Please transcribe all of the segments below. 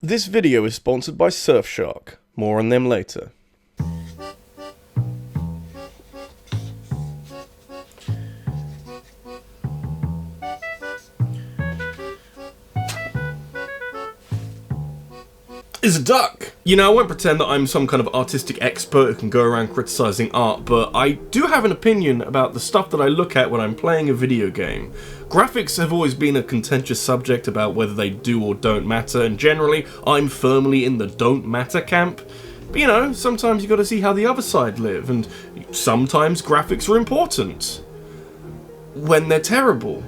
This video is sponsored by Surfshark. More on them later. Is a duck. You know, I won't pretend that I'm some kind of artistic expert who can go around criticizing art, but I do have an opinion about the stuff that I look at when I'm playing a video game. Graphics have always been a contentious subject about whether they do or don't matter, and generally, I'm firmly in the don't matter camp. But you know, sometimes you gotta see how the other side live, and sometimes graphics are important. When they're terrible.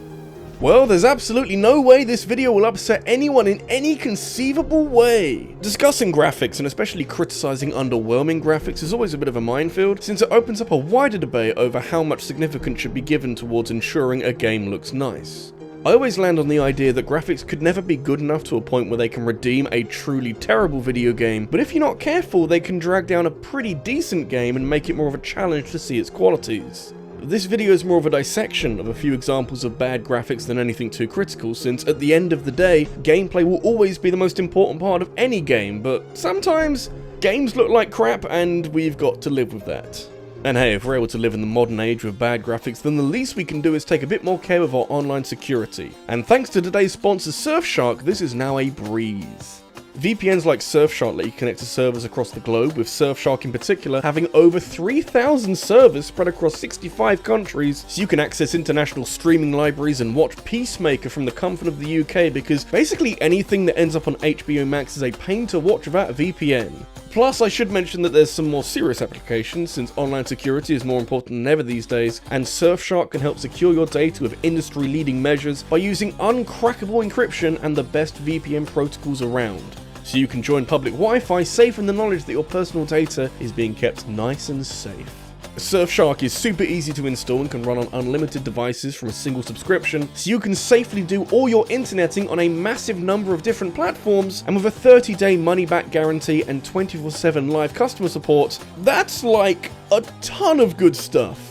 Well, there's absolutely no way this video will upset anyone in any conceivable way. Discussing graphics, and especially criticizing underwhelming graphics, is always a bit of a minefield, since it opens up a wider debate over how much significance should be given towards ensuring a game looks nice. I always land on the idea that graphics could never be good enough to a point where they can redeem a truly terrible video game, but if you're not careful, they can drag down a pretty decent game and make it more of a challenge to see its qualities. This video is more of a dissection of a few examples of bad graphics than anything too critical, since at the end of the day, gameplay will always be the most important part of any game, but sometimes games look like crap and we've got to live with that. And hey, if we're able to live in the modern age with bad graphics, then the least we can do is take a bit more care of our online security. And thanks to today's sponsor Surfshark, this is now a breeze. VPNs like Surfshark let you connect to servers across the globe, with Surfshark in particular having over 3,000 servers spread across 65 countries, so you can access international streaming libraries and watch Peacemaker from the comfort of the UK, because basically anything that ends up on HBO Max is a pain to watch without a VPN. Plus, I should mention that there's some more serious applications, since online security is more important than ever these days, and Surfshark can help secure your data with industry-leading measures by using uncrackable encryption and the best VPN protocols around. So you can join public Wi-Fi safe in the knowledge that your personal data is being kept nice and safe. Surfshark is super easy to install and can run on unlimited devices from a single subscription, so you can safely do all your interneting on a massive number of different platforms, and with a 30-day money-back guarantee and 24/7 live customer support, that's like a ton of good stuff.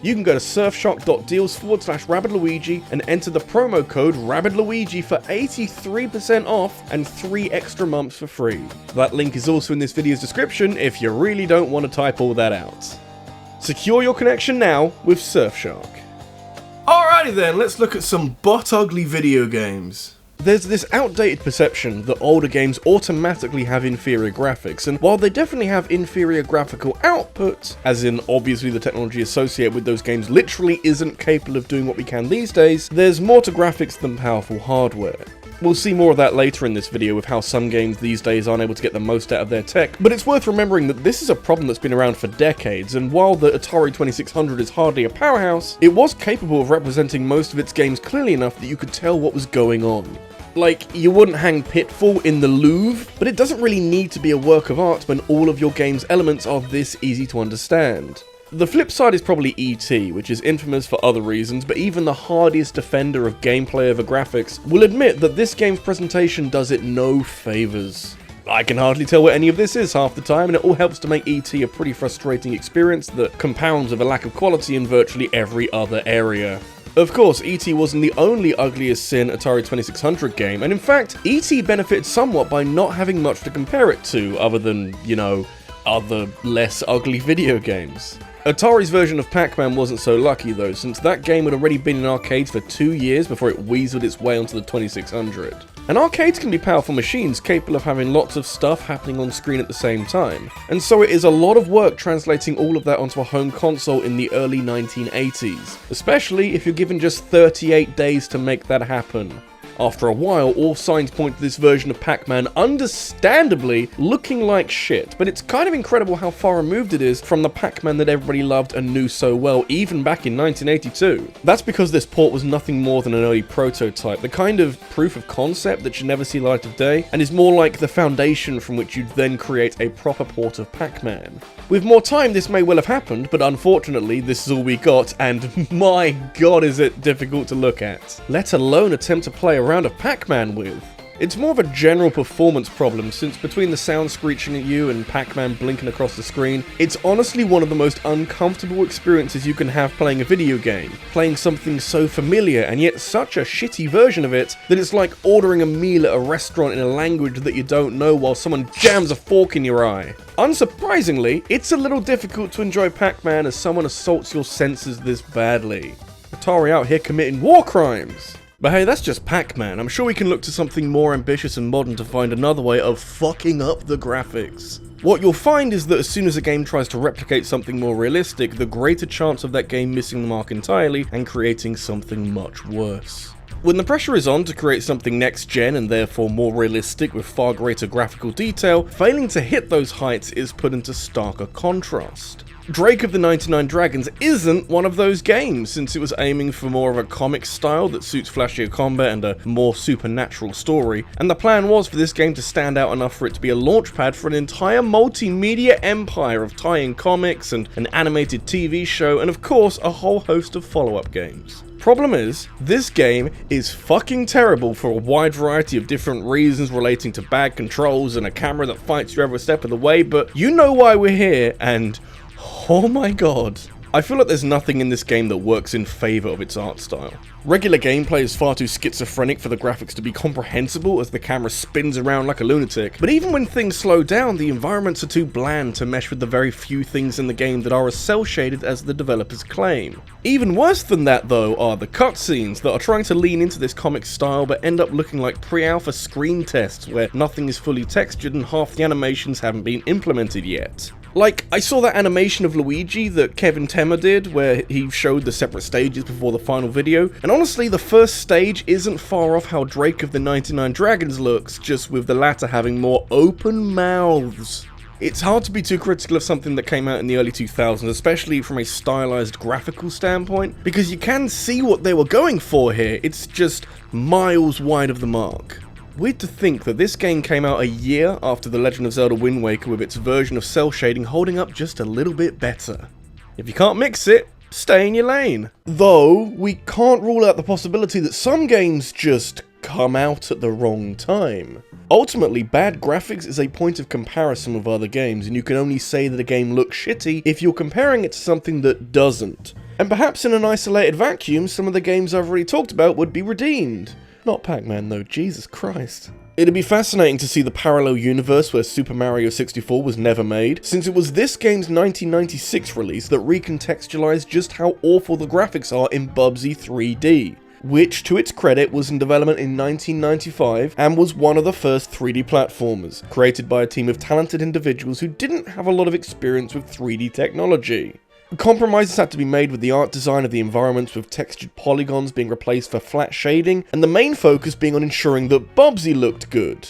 You can go to surfshark.deals/RabbidLuigi and enter the promo code RabbidLuigi for 83% off and 3 extra months for free. That link is also in this video's description if you really don't want to type all that out. Secure your connection now with Surfshark. Alrighty then, let's look at some butt-ugly video games. There's this outdated perception that older games automatically have inferior graphics, and while they definitely have inferior graphical output, as in obviously the technology associated with those games literally isn't capable of doing what we can these days, there's more to graphics than powerful hardware. We'll see more of that later in this video with how some games these days aren't able to get the most out of their tech, but it's worth remembering that this is a problem that's been around for decades, and while the Atari 2600 is hardly a powerhouse, it was capable of representing most of its games clearly enough that you could tell what was going on. Like, you wouldn't hang Pitfall in the Louvre, but it doesn't really need to be a work of art when all of your game's elements are this easy to understand. The flip side is probably E.T., which is infamous for other reasons, but even the hardiest defender of gameplay over graphics will admit that this game's presentation does it no favours. I can hardly tell what any of this is half the time, and it all helps to make E.T. a pretty frustrating experience that compounds with a lack of quality in virtually every other area. Of course, E.T. wasn't the only ugliest sin Atari 2600 game, and in fact, E.T. benefited somewhat by not having much to compare it to, other than, you know, other less ugly video games. Atari's version of Pac-Man wasn't so lucky though, since that game had already been in arcades for 2 years before it weaseled its way onto the 2600. And arcades can be powerful machines capable of having lots of stuff happening on screen at the same time, and so it is a lot of work translating all of that onto a home console in the early 1980s, especially if you're given just 38 days to make that happen. After a while, all signs point to this version of Pac-Man understandably looking like shit, but it's kind of incredible how far removed it is from the Pac-Man that everybody loved and knew so well, even back in 1982. That's because this port was nothing more than an early prototype, the kind of proof of concept that should never see light of day, and is more like the foundation from which you'd then create a proper port of Pac-Man. With more time, this may well have happened, but unfortunately, this is all we got, and my god is it difficult to look at, let alone attempt to play a round of Pac-Man with. It's more of a general performance problem, since between the sound screeching at you and Pac-Man blinking across the screen, it's honestly one of the most uncomfortable experiences you can have playing a video game. Playing something so familiar and yet such a shitty version of it that it's like ordering a meal at a restaurant in a language that you don't know while someone jams a fork in your eye. Unsurprisingly, it's a little difficult to enjoy Pac-Man as someone assaults your senses this badly. Atari out here committing war crimes. But hey, that's just Pac-Man. I'm sure we can look to something more ambitious and modern to find another way of fucking up the graphics. What you'll find is that as soon as a game tries to replicate something more realistic, the greater chance of that game missing the mark entirely and creating something much worse. When the pressure is on to create something next-gen and therefore more realistic with far greater graphical detail, failing to hit those heights is put into starker contrast. Drake of the 99 Dragons isn't one of those games, since it was aiming for more of a comic style that suits flashier combat and a more supernatural story, and the plan was for this game to stand out enough for it to be a launchpad for an entire multimedia empire of tie-in comics and an animated TV show, and of course a whole host of follow-up games. Problem is, this game is fucking terrible for a wide variety of different reasons relating to bad controls and a camera that fights you every step of the way, but you know why we're here, and oh my god. I feel like there's nothing in this game that works in favour of its art style. Regular gameplay is far too schizophrenic for the graphics to be comprehensible as the camera spins around like a lunatic, but even when things slow down, the environments are too bland to mesh with the very few things in the game that are as cel-shaded as the developers claim. Even worse than that though are the cutscenes that are trying to lean into this comic style but end up looking like pre-alpha screen tests where nothing is fully textured and half the animations haven't been implemented yet. Like, I saw that animation of Luigi that Kevin Temmer did, where he showed the separate stages before the final video, and honestly, the first stage isn't far off how Drake of the 99 Dragons looks, just with the latter having more open mouths. It's hard to be too critical of something that came out in the early 2000s, especially from a stylized graphical standpoint, because you can see what they were going for here, it's just miles wide of the mark. Weird to think that this game came out a year after The Legend of Zelda Wind Waker with its version of cel shading holding up just a little bit better. If you can't mix it, stay in your lane. Though, we can't rule out the possibility that some games just come out at the wrong time. Ultimately, bad graphics is a point of comparison with other games, and you can only say that a game looks shitty if you're comparing it to something that doesn't. And perhaps in an isolated vacuum, some of the games I've already talked about would be redeemed. Not Pac-Man though, Jesus Christ. It'd be fascinating to see the parallel universe where Super Mario 64 was never made, since it was this game's 1996 release that recontextualized just how awful the graphics are in Bubsy 3D, which, to its credit, was in development in 1995 and was one of the first 3D platformers, created by a team of talented individuals who didn't have a lot of experience with 3D technology. Compromises had to be made with the art design of the environments, with textured polygons being replaced for flat shading, and the main focus being on ensuring that Bubsy looked good.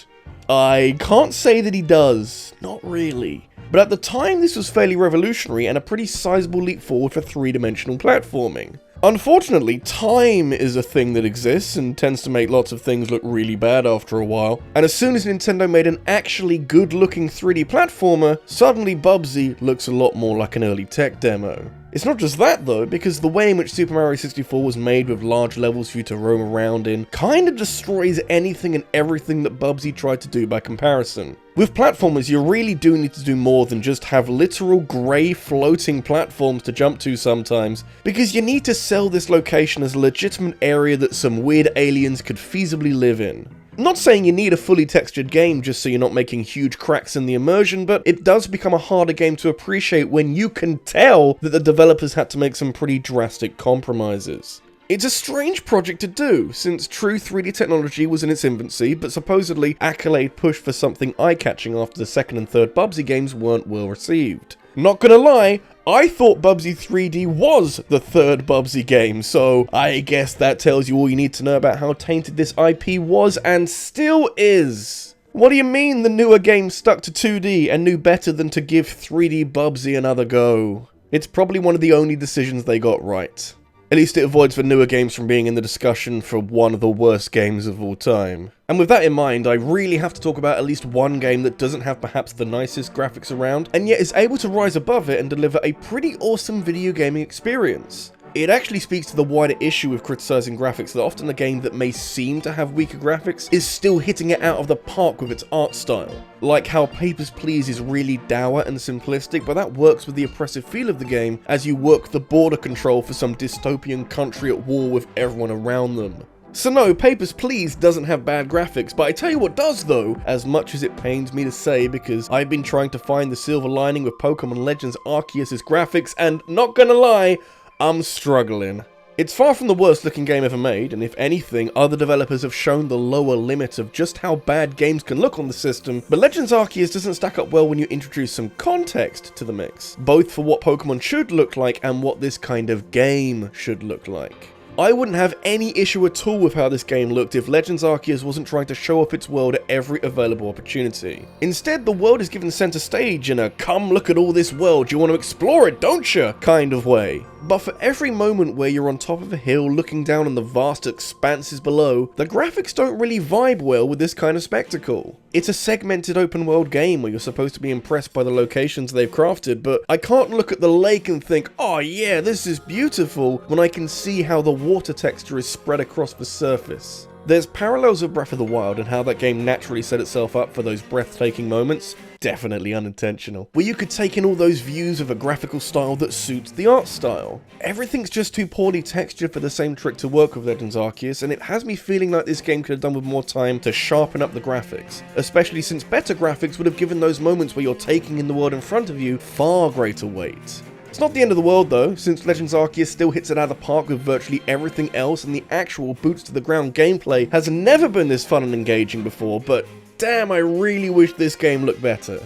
I can't say that he does, not really. But at the time this was fairly revolutionary and a pretty sizable leap forward for three-dimensional platforming. Unfortunately, time is a thing that exists and tends to make lots of things look really bad after a while, and as soon as Nintendo made an actually good-looking 3D platformer, suddenly Bubsy looks a lot more like an early tech demo. It's not just that though, because the way in which Super Mario 64 was made with large levels for you to roam around in kinda destroys anything and everything that Bubsy tried to do by comparison. With platformers, you really do need to do more than just have literal grey floating platforms to jump to sometimes, because you need to sell this location as a legitimate area that some weird aliens could feasibly live in. I'm not saying you need a fully textured game just so you're not making huge cracks in the immersion, but it does become a harder game to appreciate when you can tell that the developers had to make some pretty drastic compromises. It's a strange project to do, since true 3D technology was in its infancy, but supposedly accolade pushed for something eye-catching after the second and third Bubsy games weren't well received. Not gonna lie, I thought Bubsy 3D was the third Bubsy game, so I guess that tells you all you need to know about how tainted this IP was and still is. What do you mean the newer game stuck to 2D and knew better than to give 3D Bubsy another go? It's probably one of the only decisions they got right. At least it avoids the newer games from being in the discussion for one of the worst games of all time. And with that in mind, I really have to talk about at least one game that doesn't have perhaps the nicest graphics around, and yet is able to rise above it and deliver a pretty awesome video gaming experience. It actually speaks to the wider issue with criticizing graphics that often a game that may seem to have weaker graphics is still hitting it out of the park with its art style. Like how Papers, Please is really dour and simplistic, but that works with the oppressive feel of the game as you work the border control for some dystopian country at war with everyone around them. So no, Papers, Please doesn't have bad graphics, but I tell you what does though, as much as it pains me to say because I've been trying to find the silver lining with Pokemon Legends Arceus' graphics and, not gonna lie, I'm struggling. It's far from the worst looking game ever made, and if anything, other developers have shown the lower limit of just how bad games can look on the system, but Legends Arceus doesn't stack up well when you introduce some context to the mix, both for what Pokemon should look like and what this kind of game should look like. I wouldn't have any issue at all with how this game looked if Legends Arceus wasn't trying to show off its world at every available opportunity. Instead, the world is given center stage in a "come look at all this world, you want to explore it, don't you?" kind of way. But for every moment where you're on top of a hill looking down on the vast expanses below, the graphics don't really vibe well with this kind of spectacle. It's a segmented open world game where you're supposed to be impressed by the locations they've crafted, but I can't look at the lake and think, oh yeah, this is beautiful, when I can see how the water texture is spread across the surface. There's parallels of Breath of the Wild and how that game naturally set itself up for those breathtaking moments, definitely unintentional, where you could take in all those views of a graphical style that suits the art style. Everything's just too poorly textured for the same trick to work with Legends Arceus, and it has me feeling like this game could have done with more time to sharpen up the graphics, especially since better graphics would have given those moments where you're taking in the world in front of you far greater weight. It's not the end of the world though, since Legends Arceus still hits it out of the park with virtually everything else, and the actual boots to the ground gameplay has never been this fun and engaging before, but damn, I really wish this game looked better.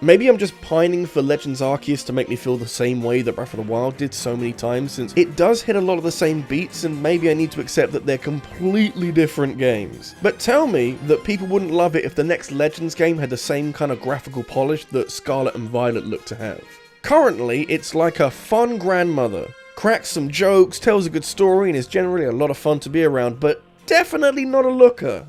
Maybe I'm just pining for Legends Arceus to make me feel the same way that Breath of the Wild did so many times, since it does hit a lot of the same beats, and maybe I need to accept that they're completely different games. But tell me that people wouldn't love it if the next Legends game had the same kind of graphical polish that Scarlet and Violet look to have. Currently, it's like a fun grandmother. Cracks some jokes, tells a good story, and is generally a lot of fun to be around, but definitely not a looker.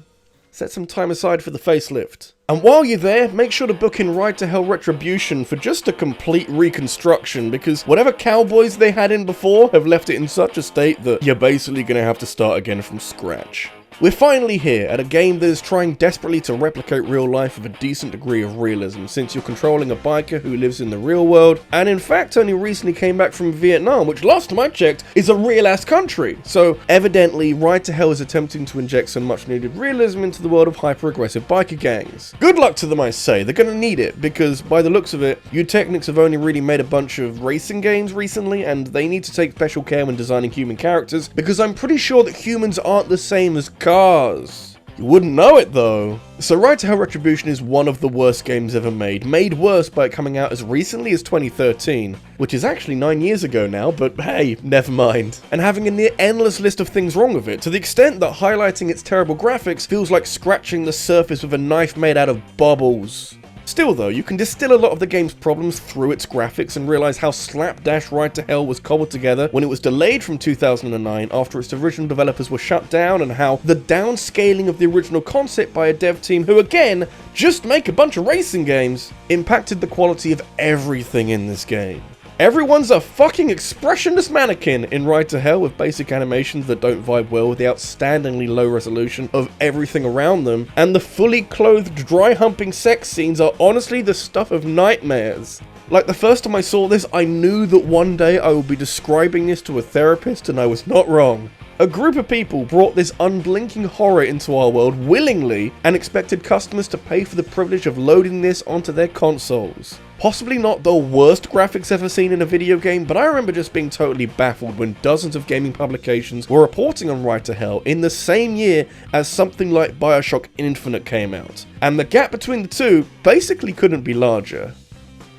Set some time aside for the facelift. And while you're there, make sure to book in Ride to Hell Retribution for just a complete reconstruction, because whatever cowboys they had in before have left it in such a state that you're basically gonna have to start again from scratch. We're finally here at a game that is trying desperately to replicate real life with a decent degree of realism, since you're controlling a biker who lives in the real world, and in fact only recently came back from Vietnam, which last time I checked is a real-ass country. So evidently, Ride to Hell is attempting to inject some much-needed realism into the world of hyper-aggressive biker gangs. Good luck to them, I say. They're gonna need it, because by the looks of it, you Technics have only really made a bunch of racing games recently, and they need to take special care when designing human characters, because I'm pretty sure that humans aren't the same as cars. You wouldn't know it though. So Ride to Hell Retribution is one of the worst games ever made worse by it coming out as recently as 2013, which is actually 9 years ago now, but hey, never mind. And having a near endless list of things wrong with it, to the extent that highlighting its terrible graphics feels like scratching the surface with a knife made out of bubbles. Still though, you can distill a lot of the game's problems through its graphics and realise how slapdash Ride to Hell was cobbled together when it was delayed from 2009 after its original developers were shut down, and how the downscaling of the original concept by a dev team who again, just make a bunch of racing games, impacted the quality of everything in this game. Everyone's a fucking expressionless mannequin in Ride to Hell, with basic animations that don't vibe well with the outstandingly low resolution of everything around them, and the fully clothed dry humping sex scenes are honestly the stuff of nightmares. Like, the first time I saw this, I knew that one day I would be describing this to a therapist, and I was not wrong. A group of people brought this unblinking horror into our world willingly and expected customers to pay for the privilege of loading this onto their consoles. Possibly not the worst graphics ever seen in a video game, but I remember just being totally baffled when dozens of gaming publications were reporting on Ride to Hell in the same year as something like BioShock Infinite came out, and the gap between the two basically couldn't be larger.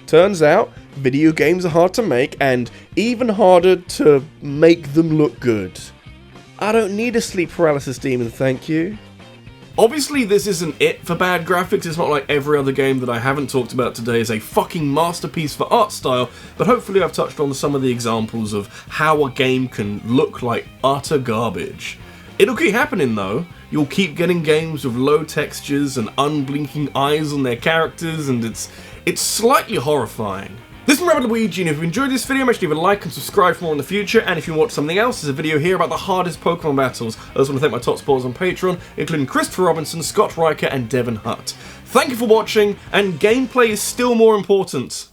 Turns out, video games are hard to make, and even harder to make them look good. I don't need a sleep paralysis demon, thank you. Obviously, this isn't it for bad graphics. It's not like every other game that I haven't talked about today is a fucking masterpiece for art style, but hopefully I've touched on some of the examples of how a game can look like utter garbage. It'll keep happening though. You'll keep getting games with low textures and unblinking eyes on their characters, and it's slightly horrifying. This is RabbidLuigi, and if you enjoyed this video, make sure to leave a like and subscribe for more in the future, and if you want something else, there's a video here about the hardest Pokemon battles. I also want to thank my top supporters on Patreon, including Christopher Robinson, Scott Riker, and Devon Hutt. Thank you for watching, and gameplay is still more important.